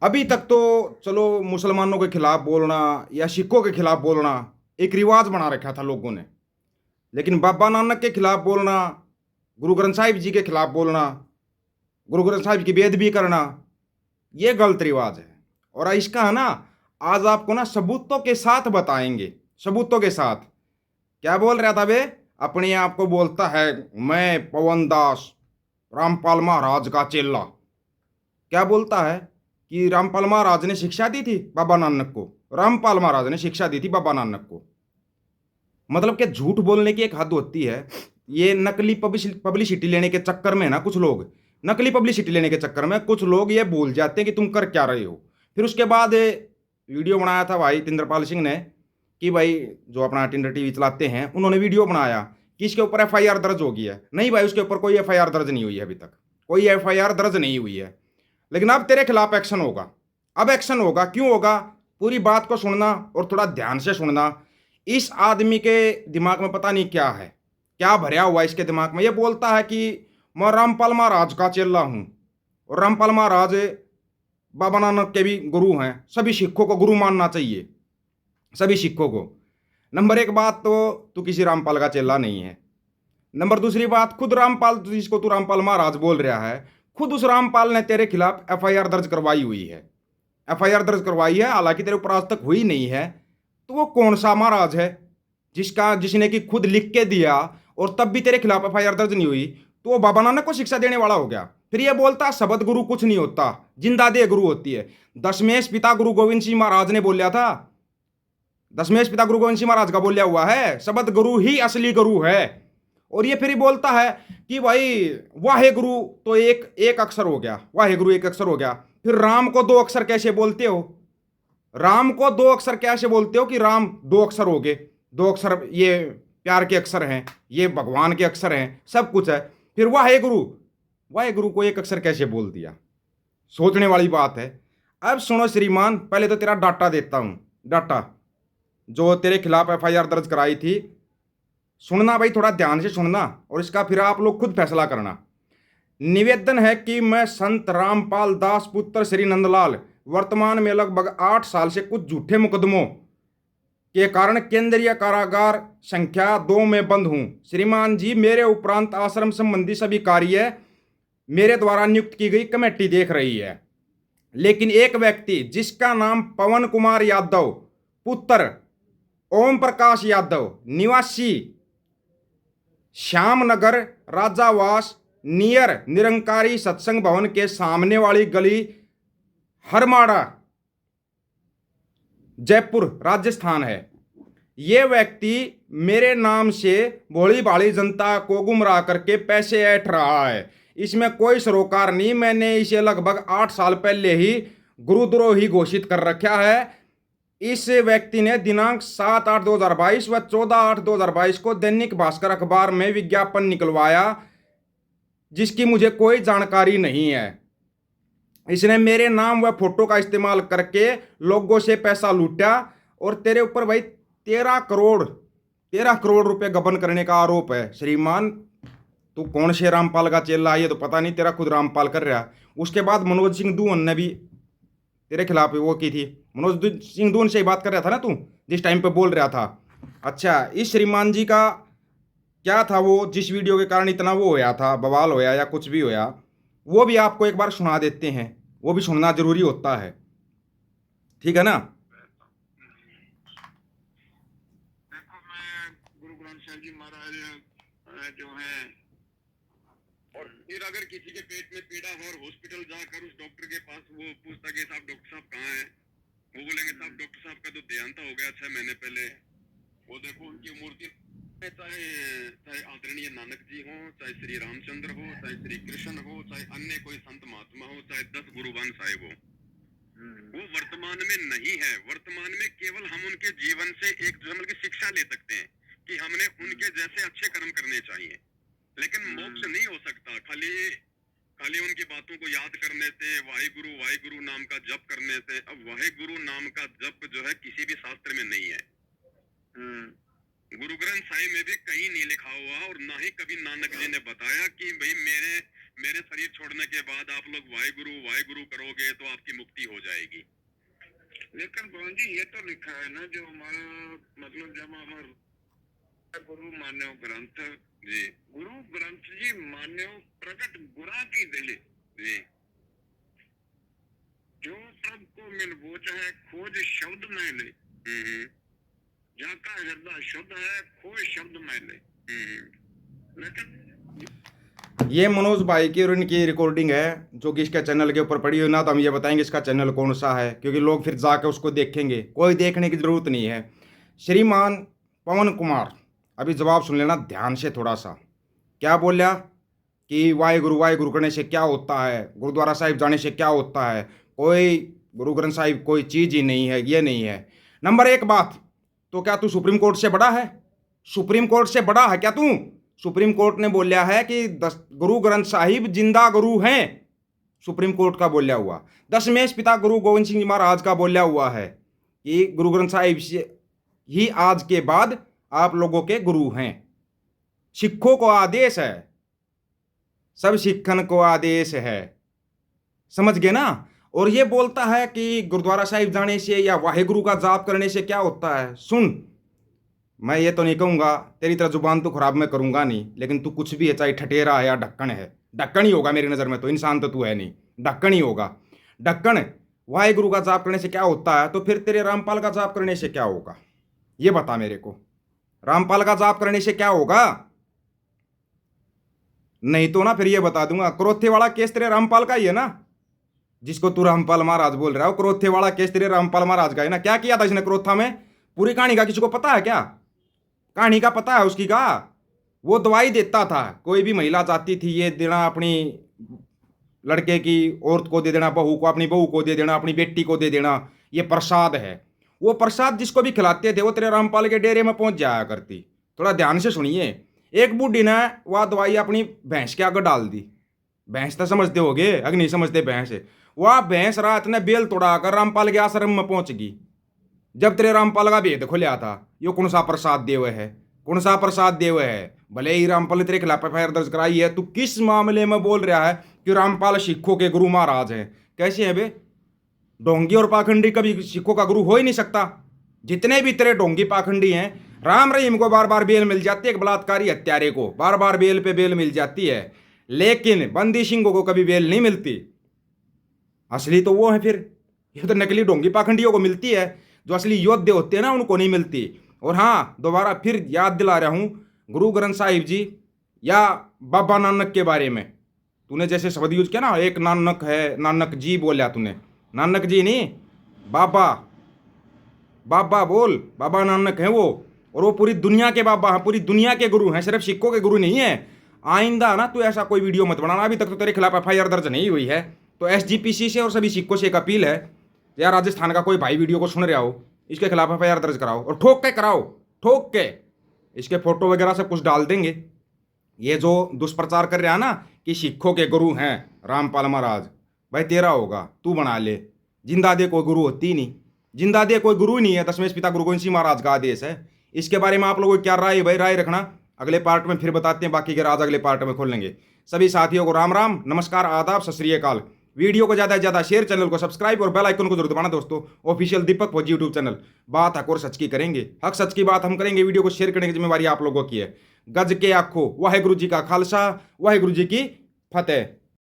अभी तक तो चलो मुसलमानों के खिलाफ बोलना या सिखों के खिलाफ बोलना एक रिवाज बना रखा था लोगों ने। लेकिन बाबा नानक के खिलाफ बोलना, गुरु ग्रंथ साहिब जी के खिलाफ बोलना, गुरु ग्रंथ साहिब की बेअदबी करना, ये गलत रिवाज है। और इसका है ना, आज आपको ना सबूतों के साथ बताएंगे। सबूतों के साथ। क्या बोल रहा था बे? अपने आप को बोलता है मैं पवन दास, रामपाल महाराज का चेला। क्या बोलता है कि रामपाल महाराज ने शिक्षा दी थी बाबा नानक को। रामपाल महाराज ने शिक्षा दी थी बाबा नानक को। मतलब कि झूठ बोलने की एक हद होती है। ये नकली पब्लिसिटी लेने के चक्कर में ना कुछ लोग, नकली पब्लिसिटी लेने के चक्कर में कुछ लोग ये भूल जाते हैं कि तुम कर क्या रहे हो। फिर उसके बाद वीडियो बनाया था भाई तिंद्रपाल सिंह ने कि भाई जो अपना टिंडर टीवी चलाते हैं उन्होंने वीडियो बनाया कि इसके ऊपर एफआईआर दर्ज हो गई है। नहीं भाई, उसके ऊपर कोई एफआईआर दर्ज नहीं हुई है, अभी तक कोई एफआईआर दर्ज नहीं हुई है। लेकिन अब तेरे खिलाफ एक्शन होगा। अब एक्शन होगा। क्यों होगा? पूरी बात को सुनना और थोड़ा ध्यान से सुनना। इस आदमी के दिमाग में पता नहीं क्या है, क्या भरा हुआ है इसके दिमाग में। ये बोलता है कि मैं रामपाल महाराज का चेला हूं। और रामपाल महाराज बाबा नानक के भी गुरु हैं। सभी सिखों को गुरु मानना चाहिए, सभी सिखों को। नंबर एक बात तो तू किसी रामपाल का चेला नहीं है। नंबर दूसरी बात, खुद रामपाल जिसको तू रामपाल महाराज बोल रहा है, खुद उस रामपाल ने तेरे खिलाफ एफआईआर दर्ज करवाई हुई है। एफआईआर दर्ज करवाई है, हालांकि तेरे ऊपर आज तक हुई नहीं है। तो वो कौन सा महाराज है जिसने कि खुद लिख के दिया और तब भी तेरे खिलाफ एफआईआर दर्ज नहीं हुई? तो वो बाबा नानक को शिक्षा देने वाला हो गया। फिर ये बोलता शब्द गुरु कुछ नहीं होता, जिंदा देह गुरु होती है। दशमेश पिता गुरु गोविंद सिंह महाराज ने बोलिया था। दशमेश पिता गुरु गोविंद सिंह महाराज का बोलिया हुआ है, शब्द गुरु ही असली गुरु है। और ये फिर ही बोलता है कि भाई वाहे गुरु तो एक एक अक्षर हो गया, वाहे गुरु एक अक्षर हो गया। फिर राम को दो अक्षर कैसे बोलते हो? राम को दो अक्षर कैसे बोलते हो कि राम दो अक्षर हो गए? दो अक्षर ये प्यार के अक्षर हैं, ये भगवान के अक्षर हैं, सब कुछ है। फिर वाहे गुरु, वाहे गुरु को एक अक्षर कैसे बोल दिया? सोचने वाली बात है। अब सुनो श्रीमान, पहले तो तेरा डाटा देता हूं। डाटा जो तेरे खिलाफ एफआईआर दर्ज कराई थी, सुनना भाई, थोड़ा ध्यान से सुनना और इसका फिर आप लोग खुद फैसला करना। निवेदन है कि मैं संत रामपाल दास पुत्र श्री नंदलाल वर्तमान में लगभग 8 साल से कुछ झूठे मुकदमों के कारण केंद्रीय कारागार संख्या 2 में बंद हूं। श्रीमान जी, मेरे उपरांत आश्रम संबंधी सभी कार्य मेरे द्वारा नियुक्त की गई कमेटी देख रही है। लेकिन एक व्यक्ति जिसका नाम पवन कुमार यादव पुत्र ओम प्रकाश यादव निवासी श्यामनगर राजावास नियर निरंकारी सत्संग भवन के सामने वाली गली हरमाड़ा जयपुर राजस्थान है, ये व्यक्ति मेरे नाम से भोली भाली जनता को गुमराह करके पैसे ऐंठ रहा है। इसमें कोई सरोकार नहीं। मैंने इसे लगभग 8 साल पहले ही गुरुद्रोही घोषित कर रखा है। इस व्यक्ति ने दिनांक 7/8/2022 व 14/8/2022 को दैनिक भास्कर अखबार में विज्ञापन निकलवाया जिसकी मुझे कोई जानकारी नहीं है। इसने मेरे नाम व फोटो का इस्तेमाल करके लोगों से पैसा लूटा और तेरे ऊपर भाई 13 करोड़ रुपए गबन करने का आरोप है। श्रीमान, तू कौन से रामपाल का चेला है ये तो पता नहीं, तेरा खुद रामपाल कर रहा। उसके बाद मनोज सिंह दून ने भी तेरे खिलाफ वो की थी। मनोज सिंह दून से ही बात कर रहा था ना तू, जिस टाइम पे बोल रहा था। अच्छा, इस श्रीमान जी का क्या था वो, जिस वीडियो के कारण इतना वो होया था, बवाल होया या कुछ भी होया, वो भी आपको एक बार सुना देते हैं। वो भी सुनना जरूरी होता है, ठीक है ना? देखो, मैं गुरु ग्रंथ साहिब जी महाराज जो है, और फिर अगर किसी के पेट में पीड़ा हो और हॉस्पिटल जाकर उस डॉक्टर के पास वो पूछता कि साहब डॉक्टर साहब कहाँ हैं, वो बोलेंगे साहब डॉक्टर साहब का तो देहांत हो गया 6 महीने पहले। वो देखो उनकी मूर्ति, चाहे चाहे आदरणीय नानक जी हो, चाहे श्री रामचंद्र हो, चाहे श्री कृष्ण हो, चाहे अन्य कोई संत महात्मा हो, चाहे 10 गुरुवान साहिब हो, वो वर्तमान में नहीं है। वर्तमान में केवल हम उनके जीवन से एक मतलब की शिक्षा ले सकते हैं कि हमने उनके जैसे अच्छे कर्म करने चाहिए। लेकिन मोक्ष नहीं हो सकता खाली खाली उनकी बातों को याद करने से, वाहिगुरु नाम का जप करने से। अब वाहिगुरु नाम का जप जो है किसी भी शास्त्र में नहीं है। गुरु ग्रंथ साहिब में भी कहीं नहीं लिखा हुआ और ना ही कभी नानक जी ने बताया कि भाई मेरे शरीर छोड़ने के बाद आप लोग वाहिगुरु करोगे तो आपकी मुक्ति हो जाएगी। लेकिन गुरु जी ये तो लिखा है ना, जो हमारा मतलब जब हमारा गुरु मान्यो ग्रंथ जी, गुरु ग्रंथ जी मान्यो प्रकट गुरा की दिले जी, जो प्रभु को मिल वो चाहे खोज शब्द में ले, जाका हृदय शुद्ध है खोज शब्द में ले। लेकिन ये मनोज भाई की और इनकी रिकॉर्डिंग है जो कि इसके चैनल के ऊपर पड़ी हुई ना, तो हम ये बताएंगे इसका चैनल कौन सा है, क्योंकि लोग फिर जाकर उसको देखेंगे। कोई देखने की ज़रूरत नहीं है। श्रीमान पवन कुमार, अभी जवाब सुन लेना ध्यान से थोड़ा सा। क्या बोला कि वाहिगुरु करने से क्या होता है, गुरुद्वारा साहिब जाने से क्या होता है, कोई गुरु ग्रंथ साहिब कोई चीज़ ही नहीं है, ये नहीं है। नंबर एक बात, तो क्या तू सुप्रीम कोर्ट से बड़ा है? सुप्रीम कोर्ट से बड़ा है क्या तू? सुप्रीम कोर्ट ने बोलिया है कि गुरु ग्रंथ साहिब जिंदा गुरु हैं। सुप्रीम कोर्ट का बोलिया हुआ। दशमेश पिता गुरु गोविंद सिंह जी महाराज का बोलिया हुआ है कि गुरु ग्रंथ साहिब ही आज के बाद आप लोगों के गुरु हैं। सिखों को आदेश है, सब सिखन को आदेश है, समझ गए ना। और ये बोलता है कि गुरुद्वारा साहिब जाने से या वाहिगुरु का जाप करने से क्या होता है। सुन, मैं ये तो नहीं कहूँगा, तेरी तरह जुबान तो खराब मैं करूँगा नहीं, लेकिन तू कुछ भी है, चाहे ठठेरा है या ढक्कन है, ढक्कन ही होगा मेरी नज़र में, तो इंसान तो तू है नहीं, ढक्कन ही होगा। ढक्कन वाहिगुरु का जाप करने से क्या होता है, तो फिर तेरे रामपाल का जाप करने से क्या होगा, ये बता मेरे को। रामपाल का जाप करने से क्या होगा? नहीं तो ना फिर ये बता दूंगा, क्रोथे वाला केस तेरे रामपाल का ही है ना, जिसको तू रामपाल महाराज बोल रहा है, वो क्रोथे वाला केस तेरे रामपाल महाराज का है ना। क्या किया था इसने क्रोथा में? पूरी कहानी का किसी को पता है क्या? कहानी का पता है उसकी का? वो दवाई देता था, कोई भी महिला जाती थी ये देना, अपनी लड़के की औरत को दे देना, बहू को, अपनी बहू को दे देना, अपनी बेटी को दे देना, ये प्रसाद है। वो प्रसाद जिसको भी खिलाते थे वो तेरे रामपाल के डेरे में पहुंच जाया करती। थोड़ा ध्यान से सुनिए। एक बूढ़ी ने वह दवाई अपनी भैंस के आगे डाल दी। भैंस तो समझते होगे, अगर नहीं समझते भैंस है, वह भैंस रात ने बेल तोड़ाकर रामपाल के आश्रम में पहुंच गई। जब तेरे रामपाल का भेद खुलिया था, यो कौन सा प्रसाद देव है, कौन सा प्रसाद देव है? भले ही रामपाल ने तेरे खिलाफ एफआईआर दर्ज कराई है, तू किस मामले में बोल रहा है कि रामपाल सिखों के गुरु महाराज हैं? कैसे है बे? ढोंगी और पाखंडी कभी सिखों का गुरु हो ही नहीं सकता। जितने भी तेरे ढोंगी पाखंडी हैं, राम रहीम को बार बार बेल मिल जाती है, एक बलात्कारी हत्यारे को बार बार बेल पे बेल मिल जाती है, लेकिन बंदी सिंह को कभी बेल नहीं मिलती। असली तो वो है, फिर ये तो नकली ढोंगी पाखंडियों को मिलती है, जो असली योद्धे होते हैं ना उनको नहीं मिलती। और हाँ, दोबारा फिर याद दिला रहा हूँ गुरु ग्रंथ साहिब जी या बाबा नानक के बारे में। तूने जैसे शब्द यूज किया ना, एक नानक है, नानक जी बोला तूने, नानक जी नहीं, बाबा, बाबा बोल, बाबा नानक है वो, और वो पूरी दुनिया के बाबा हैं, पूरी दुनिया के गुरु हैं, सिर्फ सिखों के गुरु नहीं है। आइंदा ना तू ऐसा कोई वीडियो मत बनाना, अभी तक तो तेरे खिलाफ एफआईआर दर्ज नहीं हुई है। तो एसजीपीसी से और सभी सिखों से एक अपील है, या राजस्थान का कोई भाई वीडियो को सुन रहा हो, इसके खिलाफ एफआईआर दर्ज कराओ, और ठोक के कराओ, ठोक के। इसके फोटो वगैरह सब कुछ डाल देंगे। ये जो दुष्प्रचार कर रहा है ना कि सिखों के गुरु हैं रामपाल महाराज, भाई तेरा होगा, तू बना ले। जिंदा दे कोई गुरु होती नहीं, जिंदा दे कोई गुरु ही नहीं है। दशमेश पिता गुरु गोविंद सिंह महाराज का आदेश है। इसके बारे में आप लोगों को क्या राय है भाई? राय रखना, अगले पार्ट में फिर बताते हैं, बाकी के राज अगले पार्ट में खोल लेंगे। सभी साथियों को राम राम, नमस्कार, आदाब, सत श्री अकाल। वीडियो को ज़्यादा से ज़्यादा शेयर, चैनल को सब्सक्राइब और बेल आइकन को जरूर दबाना दोस्तों। ऑफिशियल दीपक फौजी यूट्यूब चैनल, बात हक और सच की करेंगे, हक सच की बात हम करेंगे। वीडियो को शेयर करने की जिम्मेवारी आप लोगों की है। गज के आखो, वाहेगुरु जी का खालसा, वाहेगुरु जी की फतेह।